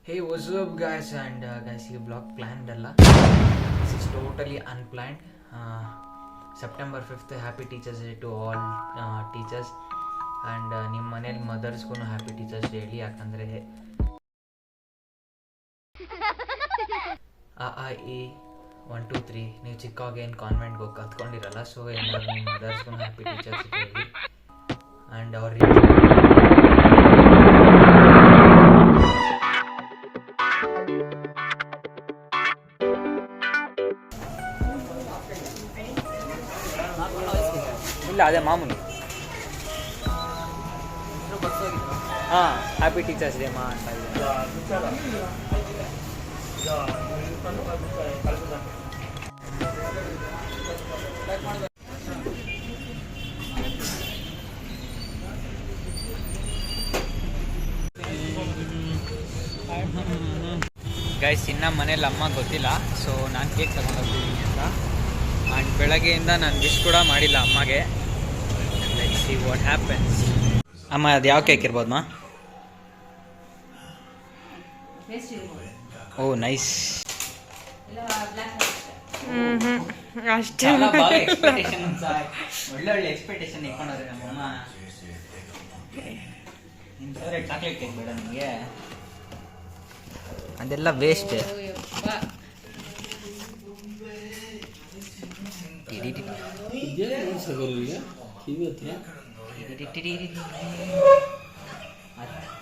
Hey, what's up, guys? And guys, ಈ blog planned ಅಲ್ಲ. This is totally unplanned. September 5th happy teachers day to all teachers. And ನಿಮ್ಮ ಮನೇಲಿ ಮದರ್ಸ್ಗೂ happy teachers day ಹೇಳಿ. ಯಾಕಂದರೆ ಈ 1 2 3 ನೀವು ಚಿಕ್ಕವಾಗ ಏನು ಕಾನ್ವೆಂಟ್ಗೆ ಹೋಗಿ ಕತ್ಕೊಂಡಿರಲ್ಲ. ಸೊ ಎಲ್ಲರೂ ನಿಮ್ಮ ಮದರ್ಸ್ಗೂ ಹ್ಯಾಪಿ ಟೀಚರ್ಸ್ ಡೇ ಹೇಳಿ. ಆ್ಯಂಡ್ ಅವ್ರಿಗೆ ಇಲ್ಲ ಅದೇ ಮಾಮೂಲಿ. ಹಾಂ, ಹ್ಯಾಪಿ ಟೀಚರ್ಸ್ ಡೇ ಮಾ ಅಂತ ಗೈಸ್. ಇನ್ನು ಮನೇಲಿ ಅಮ್ಮ ಗೊತ್ತಿಲ್ಲ, ಸೊ ನಾನು ಕೇಕ್ ತಗೊಂಡೋಗ್ತಿದ್ದೀನಿ ಅಂತ. ಆ್ಯಂಡ್ ಬೆಳಗ್ಗೆಯಿಂದ ನಾನು ವಿಶ್ ಕೂಡ ಮಾಡಿಲ್ಲ ಅಮ್ಮಗೆ. Let's see what happens. ಅಮ್ಮ, ಅದು ಯಾವ ಕೇಕ್ ಇರ್ಬೋದಮ್ಮ? ಓ ನೈಸ್. ಅಷ್ಟೇ ಎಕ್ಸ್ಪೆಕ್ಟೇಷನ್ ಒಳ್ಳೆ ಎಕ್ಸ್ಪೆಕ್ಟೇಷನ್ ಇಟ್ಕೊಂಡ್ರೆ ನಮ್ಮಮ್ಮ. ನಿಮ್ಮ ಫೇವ್ರೇಟ್ ಚಾಕ್ಲೇಟ್ ಕೇಕ್ ಬೇಡ ನಿಮಗೆ? ಅದೆಲ್ಲ ವೇಸ್ಟ್.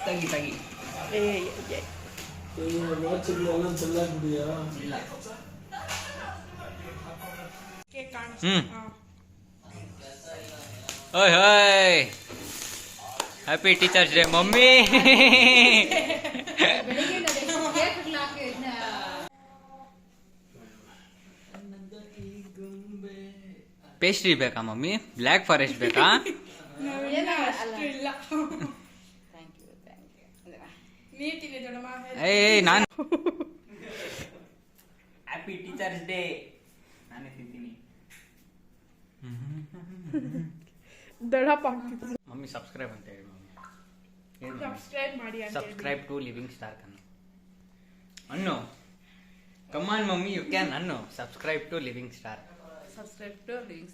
ತಗಿ ತಗಿ ಓಯ್ ಹೋಯ್, happy teachers day mummy. Pastry ಬೇಕಾ ಮಮ್ಮಿ? ಬ್ಲ್ಯಾಕ್ ಫಾರೆಸ್ಟ್ ಬೇಕಾ? ಏಯ್, ನಾನು ಹ್ಯಾಪಿ ಟೀಚರ್ಸ್ ಡೇ ನಾನೇ ತಿಂತೀನಿ. ಮಮ್ಮಿ ಸಬ್ಸ್ಕ್ರೈಬ್ ಅಂತ ಹೇಳಿ ಮಮ್ಮಿ. ಸಬ್ಸ್ಕ್ರೈಬ್ ಮಾಡಿ. ಸಬ್ಸ್ಕ್ರೈಬ್ ಟು ಲಿವಿಂಗ್ ಸ್ಟಾರ್ ಅನ್ನು. ಕಮಾನ್ ಮಮ್ಮಿ, ಯು ಕ್ಯಾನ್ ಅನ್ನು. Subscribe to living star. Subscribe to living